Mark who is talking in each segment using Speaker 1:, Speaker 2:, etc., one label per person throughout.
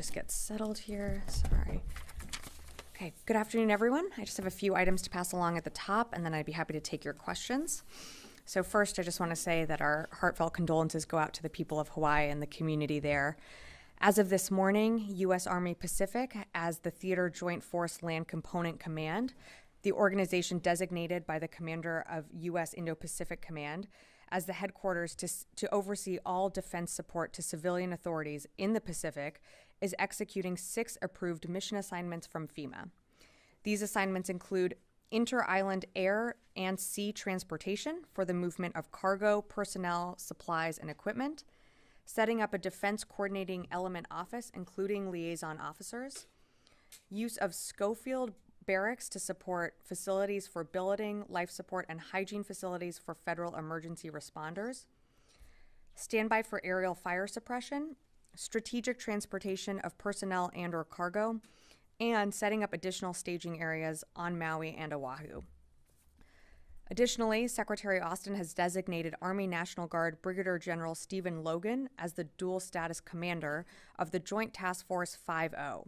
Speaker 1: just get settled here. Sorry. Okay, good afternoon, everyone. I just have a few items to pass along at the top, and then I'd be happy to take your questions. So first, I just want to say that our heartfelt condolences go out to the people of Hawaii and the community there. As of this morning, U.S. Army Pacific, as the Theater Joint Force Land Component Command, the organization designated by the commander of U.S. Indo-Pacific Command as the headquarters to oversee all defense support to civilian authorities in the Pacific, is executing 6 approved mission assignments from FEMA. These assignments include inter-island air and sea transportation for the movement of cargo, personnel, supplies, and equipment, setting up a defense coordinating element office, including liaison officers, use of Schofield barracks to support facilities for billeting, life support, and hygiene facilities for federal emergency responders, standby for aerial fire suppression, strategic transportation of personnel and or cargo, and setting up additional staging areas on Maui and Oahu. Additionally, Secretary Austin has designated Army National Guard Brigadier General Stephen Logan as the dual status commander of the Joint Task Force 5-0.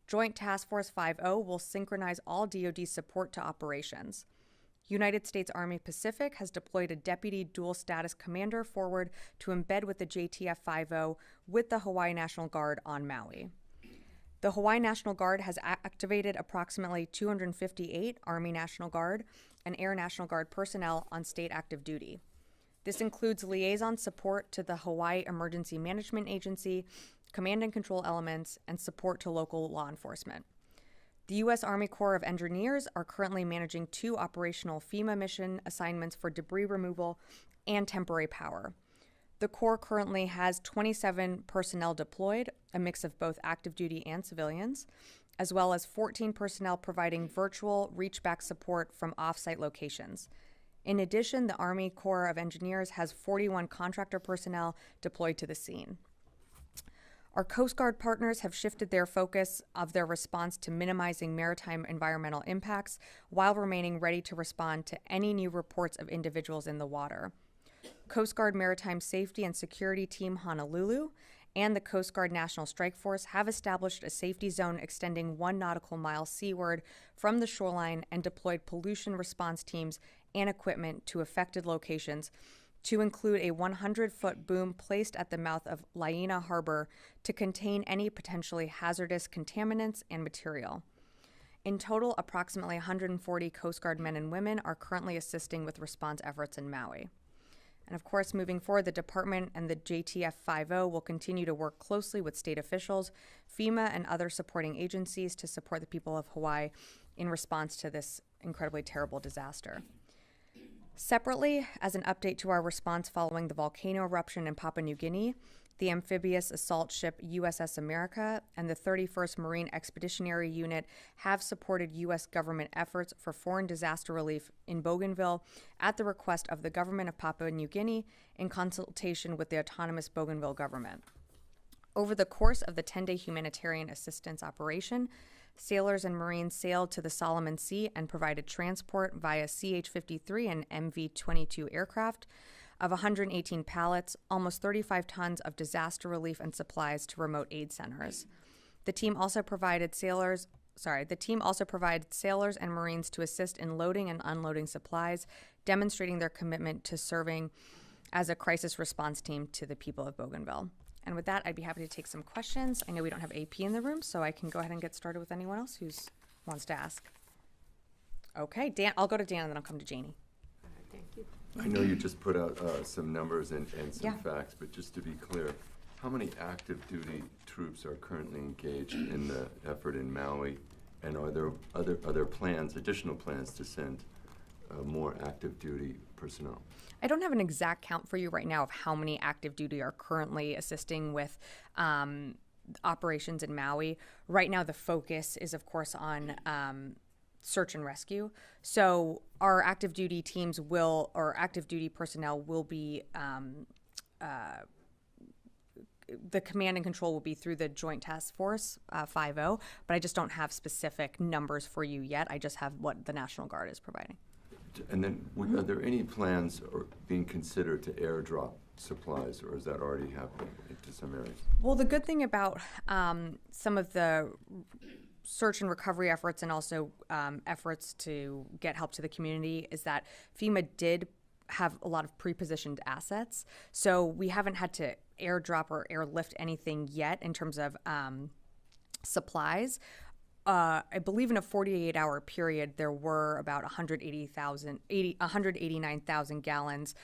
Speaker 1: Joint Task Force 5-0 will synchronize all DoD support to operations. United States Army Pacific has deployed a deputy dual status commander forward to embed with the JTF 5-0 with the Hawaii National Guard on Maui. The Hawaii National Guard has activated approximately 258 Army National Guard and Air National Guard personnel on state active duty. This includes liaison support to the Hawaii Emergency Management Agency, command and control elements, and support to local law enforcement. The U.S. Army Corps of Engineers are currently managing 2 operational FEMA mission assignments for debris removal and temporary power. The Corps currently has 27 personnel deployed, a mix of both active duty and civilians, as well as 14 personnel providing virtual reach-back support from off-site locations. In addition, the Army Corps of Engineers has 41 contractor personnel deployed to the scene. Our Coast Guard partners have shifted their focus of their response to minimizing maritime environmental impacts while remaining ready to respond to any new reports of individuals in the water. Coast Guard Maritime Safety and Security Team Honolulu and the Coast Guard National Strike Force have established a safety zone extending 1 nautical mile seaward from the shoreline and deployed pollution response teams and equipment to affected locations, to include a 100-foot boom placed at the mouth of Lahaina Harbor to contain any potentially hazardous contaminants and material. In total, approximately 140 Coast Guard men and women are currently assisting with response efforts in Maui. And of course, moving forward, the department and the JTF 5-0 will continue to work closely with state officials, FEMA, and other supporting agencies to support the people of Hawaii in response to this incredibly terrible disaster. Separately, as an update to our response following the volcano eruption in Papua New Guinea, the amphibious assault ship USS America and the 31st Marine Expeditionary Unit have supported U.S. government efforts for foreign disaster relief in Bougainville at the request of the government of Papua New Guinea in consultation with the autonomous Bougainville government. Over the course of the 10-day humanitarian assistance operation, sailors and Marines sailed to the Solomon Sea and provided transport via CH-53 and MV-22 aircraft of 118 pallets, almost 35 tons of disaster relief and supplies to remote aid centers. The team also provided sailors and Marines to assist in loading and unloading supplies, demonstrating their commitment to serving as a crisis response team to the people of Bougainville. And with that, I'd be happy to take some questions. I know we don't have AP in the room, so I can go ahead and get started with anyone else who wants to ask. Okay, Dan, I'll go to Dan and then I'll come to Janie.
Speaker 2: Thank you.
Speaker 3: I know you just put out some numbers and some
Speaker 1: Yeah.
Speaker 3: facts, but just to be clear, how many active duty troops are currently engaged in the effort in Maui? And are there other plans, additional plans to send more active duty personnel?
Speaker 1: I don't have an exact count for you right now of how many active duty are currently assisting with operations in Maui. Right now, the focus is, of course, on search and rescue. So our active duty teams active duty personnel will be, the command and control will be through the Joint Task Force 5-0, but I just don't have specific numbers for you yet. I just have what the National Guard is providing.
Speaker 3: And then, are there any plans or being considered to airdrop supplies, or is that already happening to some areas?
Speaker 1: Well, the good thing about some of the search and recovery efforts and also efforts to get help to the community is that FEMA did have a lot of pre-positioned assets. So we haven't had to airdrop or airlift anything yet in terms of supplies. I believe in a 48-hour period, there were about 189,000 gallons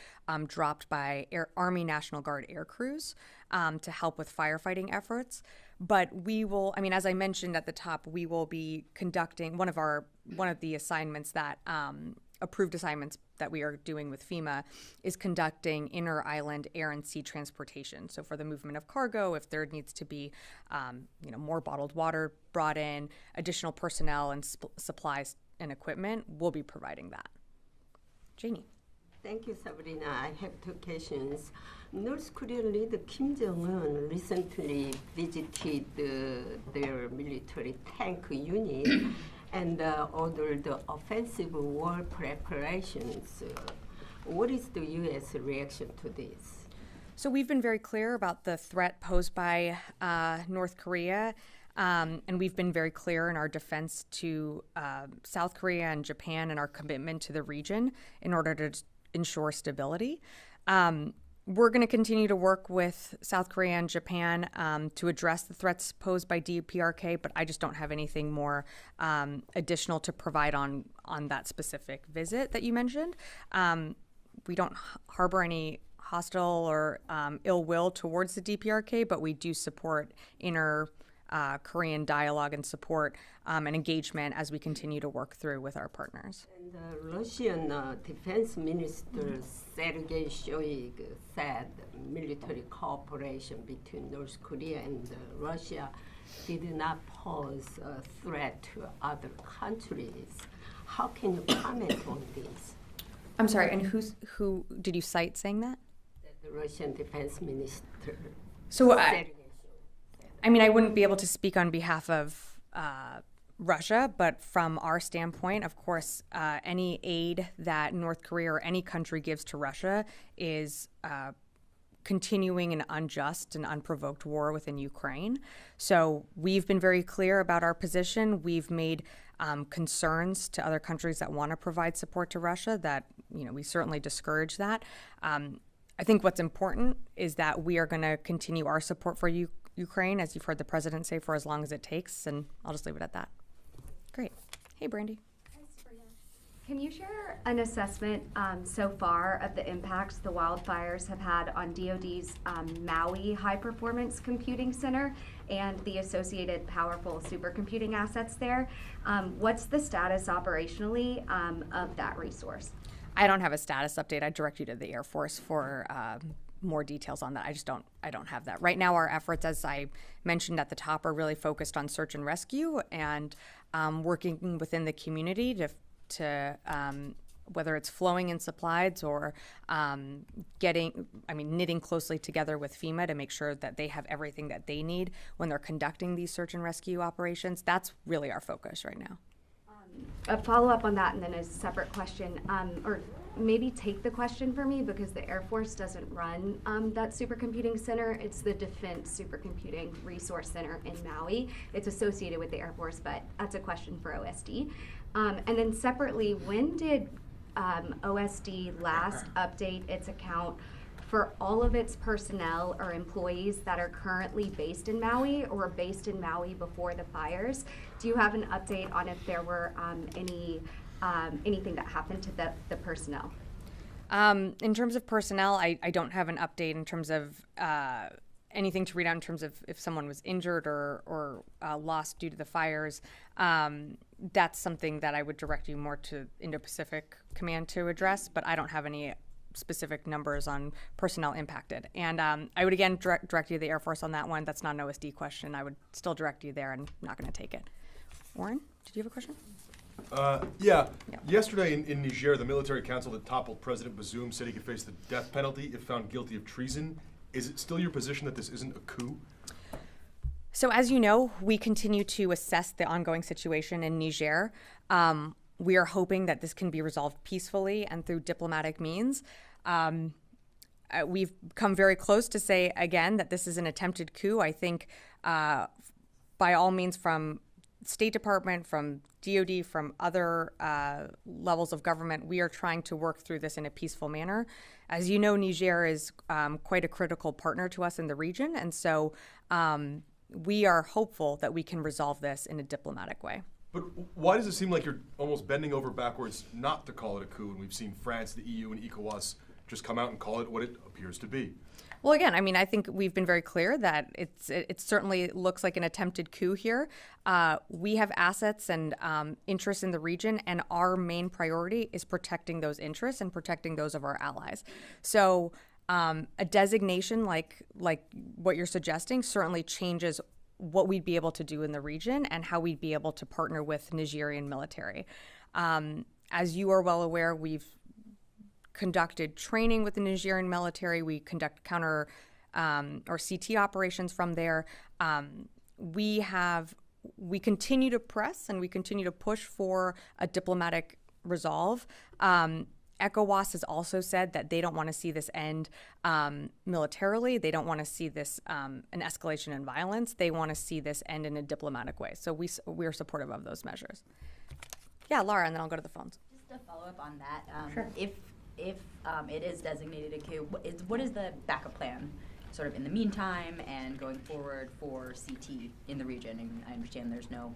Speaker 1: dropped by Army National Guard air crews to help with firefighting efforts. But we will, as I mentioned at the top, we will be conducting one of the assignments that approved assignments that we are doing with FEMA is conducting inter-island air and sea transportation. So for the movement of cargo, if there needs to be, more bottled water brought in, additional personnel and supplies and equipment, we'll be providing that. Janie.
Speaker 2: Thank you, Sabrina. I have two questions. North Korean leader Kim Jong-un recently visited their military tank unit and ordered offensive war preparations. What is the U.S. reaction to this?
Speaker 1: So we've been very clear about the threat posed by North Korea, and we've been very clear in our defense to South Korea and Japan and our commitment to the region in order to ensure stability. We're going to continue to work with South Korea and Japan to address the threats posed by DPRK, but I just don't have anything more additional to provide on that specific visit that you mentioned. We don't harbor any hostile or ill will towards the DPRK, but we do support Korean dialogue and support and engagement as we continue to work through with our partners.
Speaker 2: And Russian Defense Minister Sergei Shoigu said military cooperation between North Korea and Russia did not pose a threat to other countries. How can you comment on this?
Speaker 1: I'm sorry, and who did you cite saying that?
Speaker 2: The Russian Defense Minister.
Speaker 1: So I wouldn't be able to speak on behalf of Russia, but from our standpoint, of course, any aid that North Korea or any country gives to Russia is continuing an unjust and unprovoked war within Ukraine. So we've been very clear about our position. We've made concerns to other countries that want to provide support to Russia that, we certainly discourage that. I think what's important is that we are going to continue our support for Ukraine, as you've heard the president say, for as long as it takes, and I'll just leave it at that. Great. Hey, Brandy.
Speaker 4: Hi, Sabrina. Can you share an assessment so far of the impacts the wildfires have had on DoD's Maui High Performance Computing Center and the associated powerful supercomputing assets there? What's the status operationally of that resource?
Speaker 1: I don't have a status update. I direct you to the Air Force for more details on that. I don't have that. Right now, our efforts, as I mentioned at the top, are really focused on search and rescue and working within the community to whether it's flowing in supplies or knitting closely together with FEMA to make sure that they have everything that they need when they're conducting these search and rescue operations. That's really our focus right now.
Speaker 4: A follow-up on that and then a separate question, or maybe take the question for me because the Air Force doesn't run that supercomputing center. It's the Defense Supercomputing Resource Center in Maui. It's associated with the Air Force, but that's a question for OSD. And then separately, when did OSD last update its account for all of its personnel or employees that are currently based in Maui or based in Maui before the fires? Do you have an update on if there were anything that happened to the personnel?
Speaker 1: In terms of personnel, I don't have an update in terms of anything to read out in terms of if someone was injured or lost due to the fires. That's something that I would direct you more to Indo-Pacific Command to address, but I don't have any specific numbers on personnel impacted. And I would again direct you to the Air Force on that one. That's not an OSD question. I would still direct you there and I'm not going to take it. Warren, did you have a question?
Speaker 5: Yeah. Yesterday in Niger, the military council that toppled President Bazoum said he could face the death penalty if found guilty of treason. Is it still your position that this isn't a coup?
Speaker 1: So as you know, we continue to assess the ongoing situation in Niger. We are hoping that this can be resolved peacefully and through diplomatic means. we've come very close to say again that this is an attempted coup. I think by all means, from State Department, from DOD, from other levels of government, we are trying to work through this in a peaceful manner. As you know, Niger is quite a critical partner to us in the region, and so we are hopeful that we can resolve this in a diplomatic way.
Speaker 5: But why does it seem like you're almost bending over backwards not to call it a coup? And we've seen France, the EU, and ECOWAS just come out and call it what it appears to be.
Speaker 1: Well, again, I mean, I think we've been very clear that it certainly looks like an attempted coup here. We have assets and interests in the region, and our main priority is protecting those interests and protecting those of our allies. So a designation like what you're suggesting certainly changes what we'd be able to do in the region and how we'd be able to partner with Nigerian military. As you are well aware, we've conducted training with the Nigerian military. We conduct counter or CT operations from there. We continue to press and we continue to push for a diplomatic resolve. ECOWAS has also said that they don't want to see this end militarily. They don't want to see this an escalation in violence. They want to see this end in a diplomatic way. So we are supportive of those measures. Yeah, Laura, and then I'll go to the phones.
Speaker 6: Just to follow up on that,
Speaker 1: Sure.
Speaker 6: If it is designated a coup, what is the backup plan, sort of in the meantime and going forward for CT in the region? And I understand there's no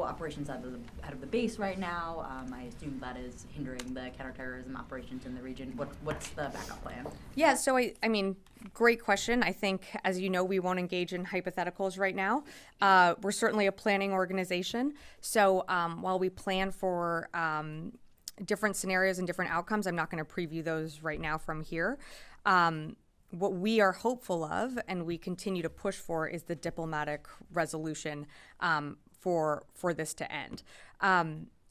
Speaker 6: operations out of the base right now. I assume that is hindering the counterterrorism operations in the region. What's the backup plan?
Speaker 1: Yeah, so I mean, great question. I think, as you know, we won't engage in hypotheticals right now. We're certainly a planning organization. So while we plan for different scenarios and different outcomes, I'm not going to preview those right now from here. What we are hopeful of and we continue to push for is the diplomatic resolution for this to end.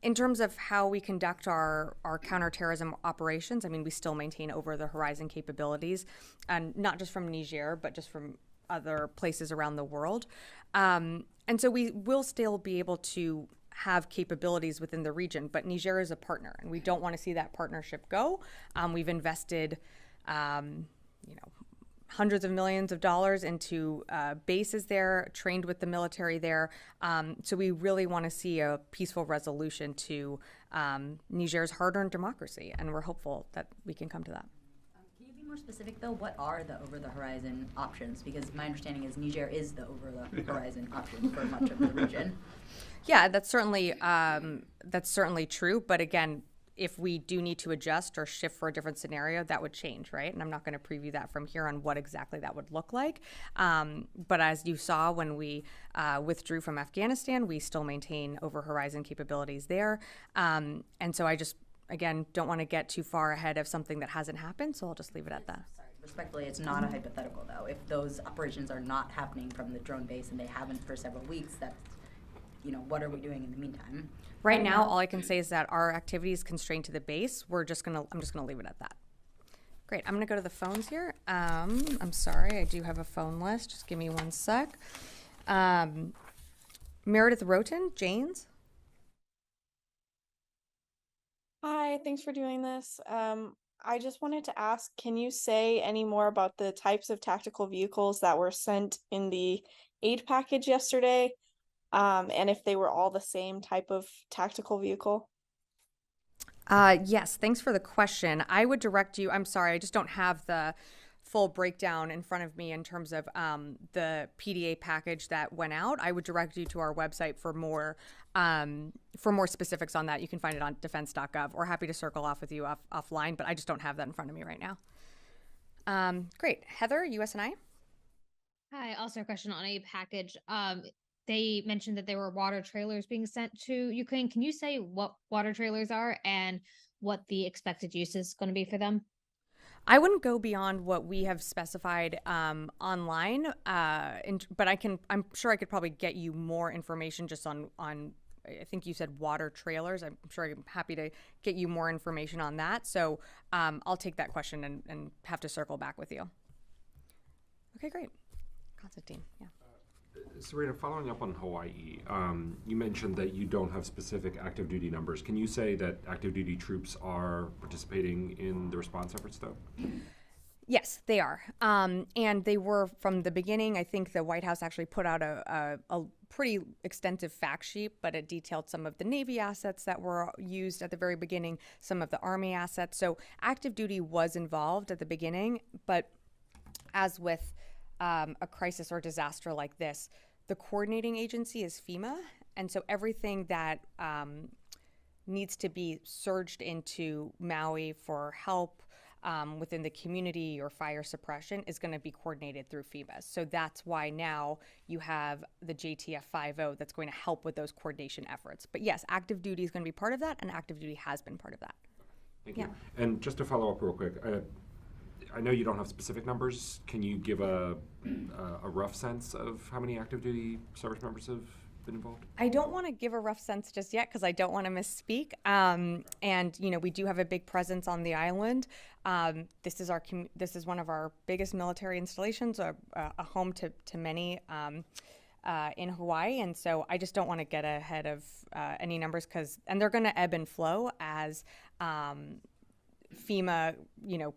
Speaker 1: In terms of how we conduct our counterterrorism operations, I mean, we still maintain over-the-horizon capabilities, and not just from Niger, but just from other places around the world. And so we will still be able to have capabilities within the region, but Niger is a partner, and we don't want to see that partnership go. We've invested, hundreds of millions of dollars into bases there, trained with the military there. So we really want to see a peaceful resolution to Niger's hard-earned democracy, and we're hopeful that we can come to that.
Speaker 6: Can you be more specific, though? What are the over-the-horizon options? Because my understanding is Niger is the over-the-horizon option for much of the region.
Speaker 1: Yeah, that's certainly true. But again, if we do need to adjust or shift for a different scenario, that would change, right? And I'm not going to preview that from here on what exactly that would look like. But as you saw when we withdrew from Afghanistan, we still maintain over-horizon capabilities there. And so I just, again, don't want to get too far ahead of something that hasn't happened, so I'll just leave it at that.
Speaker 6: Sorry, respectfully, it's not a hypothetical, though. If those operations are not happening from the drone base and they haven't for several weeks, that's, what are we doing in the meantime?
Speaker 1: Right now, all I can say is that our activity is constrained to the base. I'm just gonna leave it at that. Great. I'm gonna go to the phones here. I'm sorry, I do have a phone list. Just give me one sec. Meredith Roten, Janes.
Speaker 7: Hi, thanks for doing this. I just wanted to ask, can you say any more about the types of tactical vehicles that were sent in the aid package yesterday? And if they were all the same type of tactical vehicle?
Speaker 1: Yes, thanks for the question. I would direct you, I'm sorry, I just don't have the full breakdown in front of me in terms of the PDA package that went out. I would direct you to our website for more specifics on that. You can find it on defense.gov, or happy to circle off with you offline, but I just don't have that in front of me right now. Great. Heather, USNI?
Speaker 8: Hi, also a question on a package. They mentioned that there were water trailers being sent to Ukraine. Can you say what water trailers are and what the expected use is going to be for them?
Speaker 1: I wouldn't go beyond what we have specified online, but I'm sure I could probably get you more information just on I think you said water trailers. I'm sure I'm happy to get you more information on that. So I'll take that question and have to circle back with you. Okay, great. Constantine, yeah.
Speaker 9: Sabrina, following up on Hawaii, you mentioned that you don't have specific active duty numbers. Can you say that active duty troops are participating in the response efforts, though?
Speaker 1: Yes, they are. And they were from the beginning. I think the White House actually put out a pretty extensive fact sheet, but it detailed some of the Navy assets that were used at the very beginning, some of the Army assets. So active duty was involved at the beginning, but as with a crisis or disaster like this, the coordinating agency is FEMA. And so everything that needs to be surged into Maui for help within the community or fire suppression is going to be coordinated through FEMA. So that's why now you have the JTF 50 that's going to help with those coordination efforts. But yes, active duty is going to be part of that, and active duty has been part of that.
Speaker 9: Thank you. And just to follow up real quick, I know you don't have specific numbers. Can you give a rough sense of how many active duty service members have been involved?
Speaker 1: I don't want to give a rough sense just yet because I don't want to misspeak. And we do have a big presence on the island. This is one of our biggest military installations, a home to many in Hawaii. And so I just don't want to get ahead of any numbers and they're going to ebb and flow as FEMA,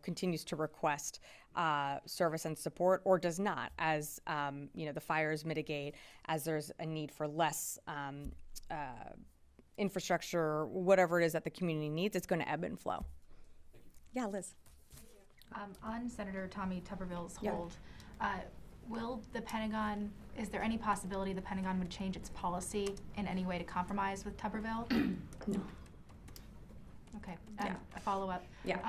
Speaker 1: continues to request service and support, or does not, as the fires mitigate, as there's a need for less infrastructure, whatever it is that the community needs. It's going to ebb and flow. Yeah, Liz.
Speaker 10: On Senator Tommy Tuberville's hold, is there any possibility the Pentagon would change its policy in any way to compromise with Tuberville?
Speaker 1: No.
Speaker 10: Okay, a follow-up.
Speaker 1: Yeah.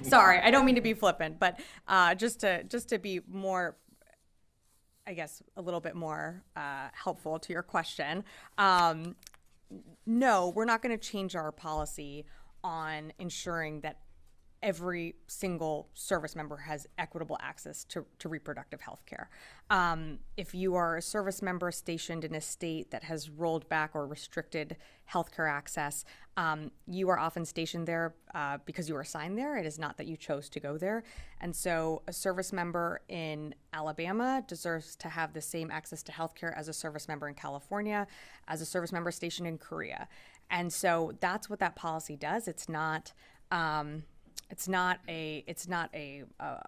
Speaker 1: Sorry, I don't mean to be flippant, but just to be more, I guess, a little bit more helpful to your question. No, we're not going to change our policy on ensuring that every single service member has equitable access to reproductive health care. If you are a service member stationed in a state that has rolled back or restricted healthcare access, you are often stationed there because you were assigned there. It is not that you chose to go there. And so a service member in Alabama deserves to have the same access to healthcare as a service member in California, as a service member stationed in Korea. And so that's what that policy does. It's not a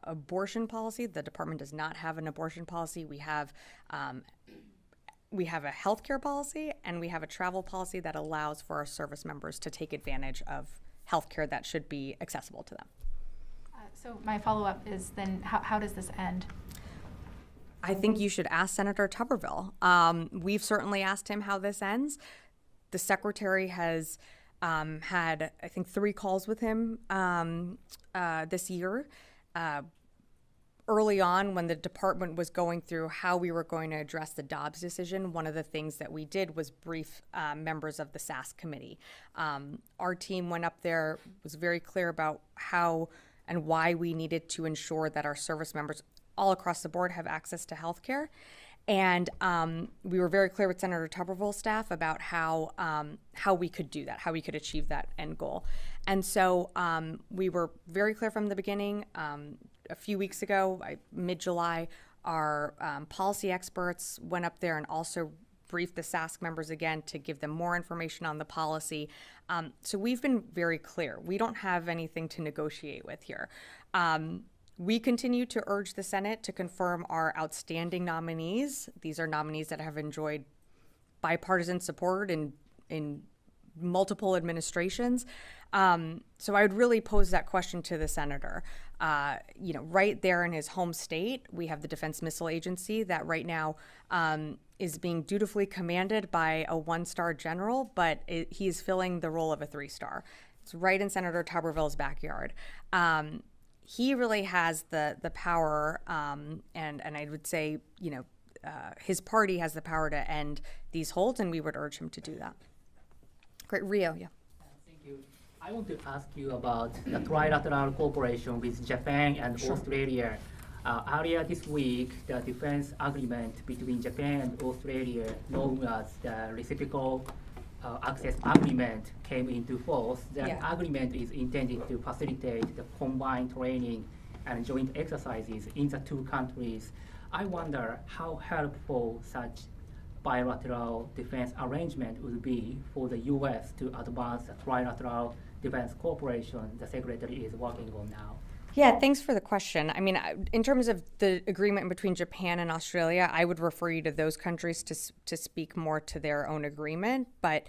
Speaker 1: abortion policy. The department does not have an abortion policy. We have a healthcare policy, and we have a travel policy that allows for our service members to take advantage of healthcare that should be accessible to them.
Speaker 10: So my follow-up is then, how does this end?
Speaker 1: I think you should ask Senator Tuberville. We've certainly asked him how this ends. The secretary has had, I think, 3 calls with him this year. Early on, when the department was going through how we were going to address the Dobbs decision, one of the things that we did was brief members of the SAS committee. Our team went up there, was very clear about how and why we needed to ensure that our service members all across the board have access to health care. And we were very clear with Senator Tuberville's staff about how we could do that, how we could achieve that end goal. And so we were very clear from the beginning. A few weeks ago, mid-July, our policy experts went up there and also briefed the SASC members again to give them more information on the policy. So we've been very clear. We don't have anything to negotiate with here. We continue to urge the Senate to confirm our outstanding nominees. These are nominees that have enjoyed bipartisan support in multiple administrations. So I would really pose that question to the senator. Right there in his home state, we have the Defense Missile Agency that right now is being dutifully commanded by a 1-star general, but he is filling the role of a 3-star. It's right in Senator Tuberville's backyard. He really has the power, and I would say, his party has the power to end these holds, and we would urge him to do that. Great, Rio, yeah.
Speaker 11: Thank you. I want to ask you about the trilateral cooperation with Japan and Australia. Earlier this week, the defense agreement between Japan and Australia, known as the Reciprocal Access Agreement, came into force. That agreement is intended to facilitate the combined training and joint exercises in the 2 countries. I wonder how helpful such bilateral defense arrangement would be for the U.S. to advance the trilateral defense cooperation the Secretary is working on now.
Speaker 1: Yeah, thanks for the question. I mean, in terms of the agreement between Japan and Australia, I would refer you to those countries to speak more to their own agreement. But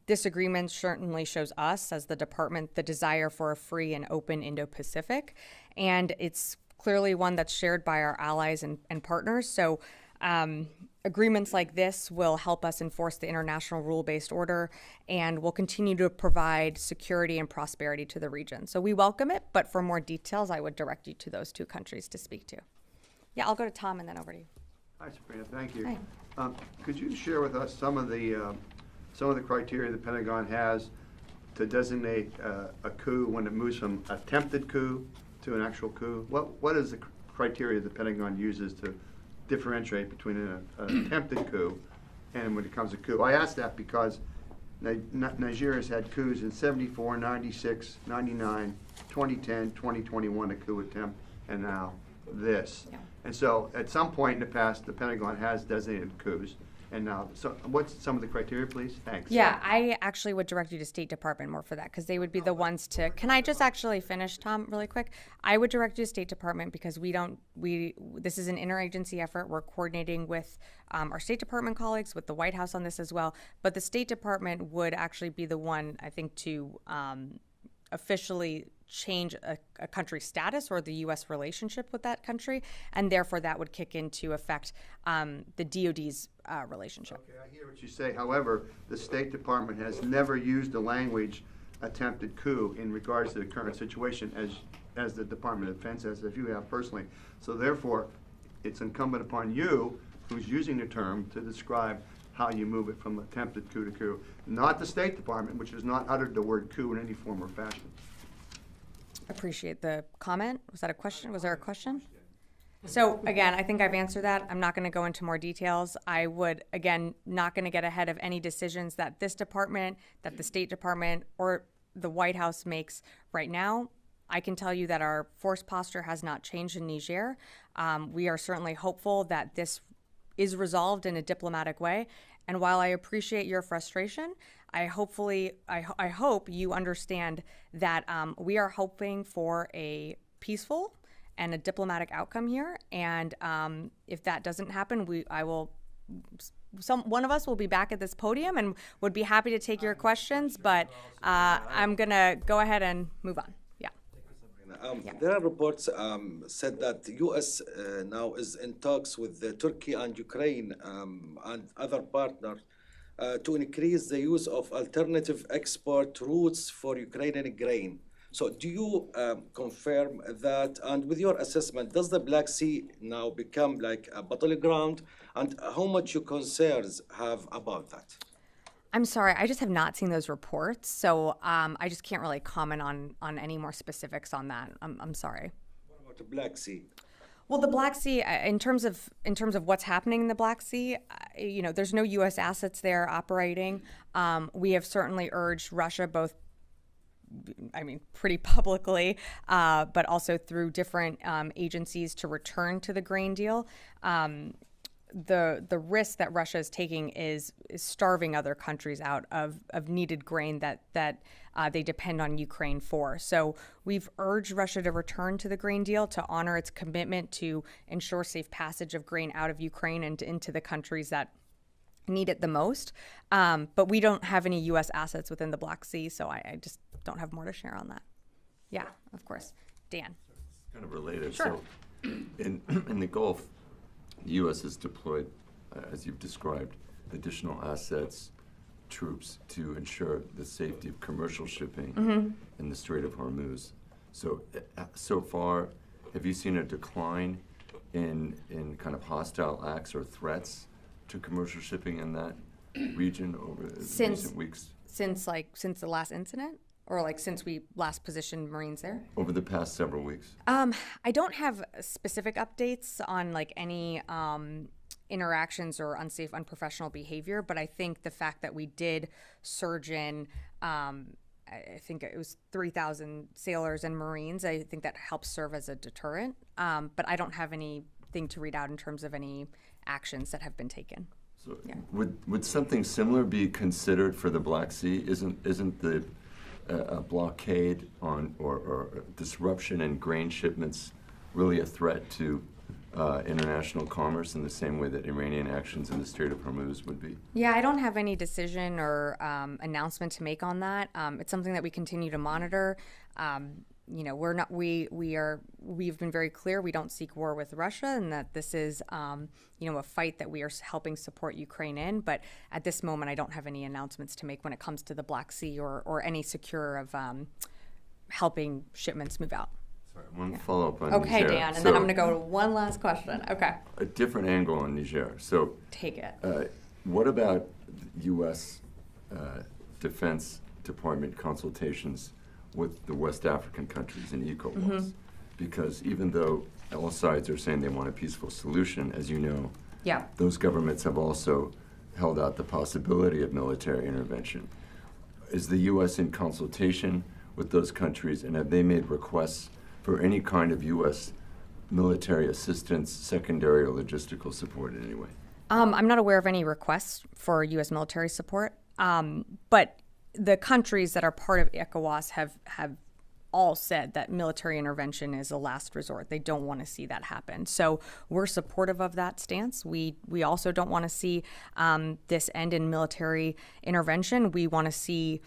Speaker 1: this agreement certainly shows us, as the department, the desire for a free and open Indo-Pacific. And it's clearly one that's shared by our allies and partners. So agreements like this will help us enforce the international rule-based order and will continue to provide security and prosperity to the region. So we welcome it, but for more details, I would direct you to those two countries to speak to. Yeah, I'll go to Tom and then over to you.
Speaker 12: Hi, Sabrina. Thank you.
Speaker 1: Hi.
Speaker 12: Could you share with us some of the criteria the Pentagon has to designate a coup when it moves from attempted coup to an actual coup? What is the criteria the Pentagon uses to differentiate between an attempted coup and when it comes to coup? I ask that because Nigeria's had coups in 74, 96, 99, 2010, 2021, a coup attempt, and now this.
Speaker 1: Yeah.
Speaker 12: And so at some point in the past, the Pentagon has designated coups. And now, so what's some of the criteria, please? Thanks.
Speaker 1: Yeah, I actually would direct you to State Department more for that because they would be the ones to. Can I just actually finish, Tom, really quick? I would direct you to State Department because this is an interagency effort. We're coordinating with our State Department colleagues, with the White House on this as well. But the State Department would actually be the one, I think, to officially change a country's status or the U.S. relationship with that country, and therefore that would kick into effect the DoD's relationship.
Speaker 12: Okay, I hear what you say. However, the State Department has never used the language attempted coup in regards to the current situation as the Department of Defense has, if you have personally. So therefore, it's incumbent upon you, who's using the term, to describe how you move it from attempted coup to coup. Not the State Department, which has not uttered the word coup in any form or fashion.
Speaker 1: Appreciate the comment. Was that a question? Was there a question? So again, I think I've answered that. I'm not going to go into more details. I would, again, not going to get ahead of any decisions that this department, that the State Department, or the White House makes right now. I can tell you that our force posture has not changed in Niger. We are certainly hopeful that this is resolved in a diplomatic way. And while I appreciate your frustration, I hope you understand that we are hoping for a peaceful and a diplomatic outcome here. And if that doesn't happen, one of us will be back at this podium and would be happy to take your questions. But I'm gonna go ahead and move on. Yeah.
Speaker 13: There are reports said that the U.S. now is in talks with Turkey and Ukraine and other partners to increase the use of alternative export routes for Ukrainian grain. So do you confirm that? And with your assessment, does the Black Sea now become like a battleground? And how much your concerns have about that?
Speaker 1: I'm sorry, I just have not seen those reports, so I just can't really comment on any more specifics on that. I'm sorry.
Speaker 13: What about the Black Sea?
Speaker 1: Well, the Black Sea, in terms of what's happening in the Black Sea, there's no U.S. assets there operating. We have certainly urged Russia, pretty publicly, but also through different agencies to return to the grain deal. The risk that Russia is taking is starving other countries out of needed grain that they depend on Ukraine for. So we've urged Russia to return to the grain deal to honor its commitment to ensure safe passage of grain out of Ukraine and into the countries that need it the most. But we don't have any U.S. assets within the Black Sea, so I just don't have more to share on that. Yeah, of course. Dan.
Speaker 3: It's kind of related.
Speaker 1: Sure.
Speaker 3: So in the Gulf, the U.S. has deployed, as you've described, additional assets, troops to ensure the safety of commercial shipping in the Strait of Hormuz. So far, have you seen a decline in kind of hostile acts or threats to commercial shipping in that region over recent weeks?
Speaker 1: Since the last incident? Or since we last positioned Marines there?
Speaker 3: Over the past several weeks.
Speaker 1: I don't have specific updates on any interactions or unsafe, unprofessional behavior, but I think the fact that we did surge in, I think it was 3,000 sailors and Marines, I think that helps serve as a deterrent. But I don't have anything to read out in terms of any actions that have been taken.
Speaker 3: So would something similar be considered for the Black Sea? Isn't the a blockade on or disruption in grain shipments really a threat to international commerce in the same way that Iranian actions in the Strait of Hormuz would be?
Speaker 1: Yeah, I don't have any decision or announcement to make on that. It's something that we continue to monitor. You know, we've been very clear we don't seek war with Russia, and that this is, you know, a fight that we are helping support Ukraine in. But at this moment, I don't have any announcements to make when it comes to the Black Sea or any secure of helping shipments move out.
Speaker 3: Sorry, one follow-up on
Speaker 1: Okay,
Speaker 3: Niger.
Speaker 1: Dan, and then I'm going to go to one last question. Okay.
Speaker 3: A different angle on Niger. So,
Speaker 1: take it.
Speaker 3: What about U.S. Defense Department consultations with the West African countries in ECOWAS?
Speaker 1: Mm-hmm.
Speaker 3: Because even though all sides are saying they want a peaceful solution, as you know,
Speaker 1: Yeah.
Speaker 3: those governments have also held out the possibility of military intervention. Is the U.S. in consultation with those countries, and have they made requests for any kind of U.S. military assistance, secondary or logistical support in any way?
Speaker 1: I'm not aware of any requests for U.S. military support, but the countries that are part of ECOWAS have all said that military intervention is a last resort. They don't want to see that happen. So we're supportive of that stance. We also don't want to see this end in military intervention. We want to see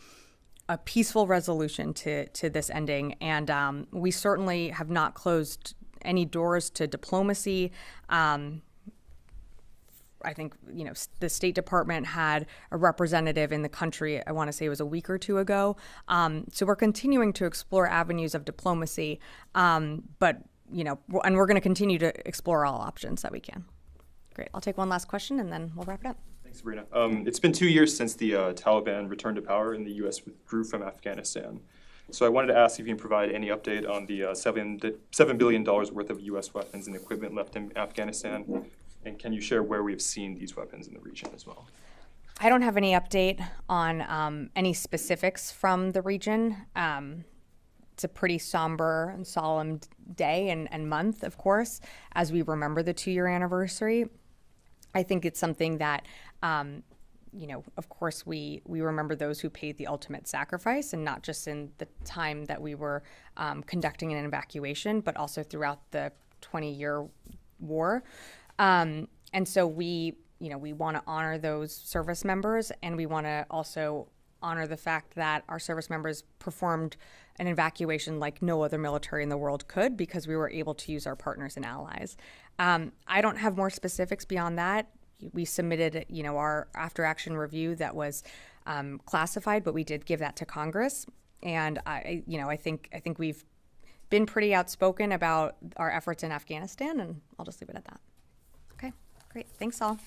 Speaker 1: a peaceful resolution to this ending, and we certainly have not closed any doors to diplomacy. I think, you know, the State Department had a representative in the country, I want to say it was a week or two ago. So we're continuing to explore avenues of diplomacy, but, you know, and we're going to continue to explore all options that we can. Great. I'll take one last question and then we'll wrap it up.
Speaker 14: Thanks, Sabrina. It's been 2 years since the Taliban returned to power and the U.S. withdrew from Afghanistan. So I wanted to ask if you can provide any update on the $7 billion worth of U.S. weapons and equipment left in Afghanistan. And can you share where we've seen these weapons in the region as well?
Speaker 1: I don't have any update on any specifics from the region. It's a pretty somber and solemn day and month, of course, as we remember the 2-year anniversary. I think it's something that, you know, of course, we remember those who paid the ultimate sacrifice, and not just in the time that we were conducting an evacuation, but also throughout the 20-year war. And so we want to honor those service members, and we want to also honor the fact that our service members performed an evacuation like no other military in the world could, because we were able to use our partners and allies. I don't have more specifics beyond that. We submitted, you know, our after-action review that was classified, but we did give that to Congress. And I think we've been pretty outspoken about our efforts in Afghanistan, and I'll just leave it at that. Okay, great. Thanks all.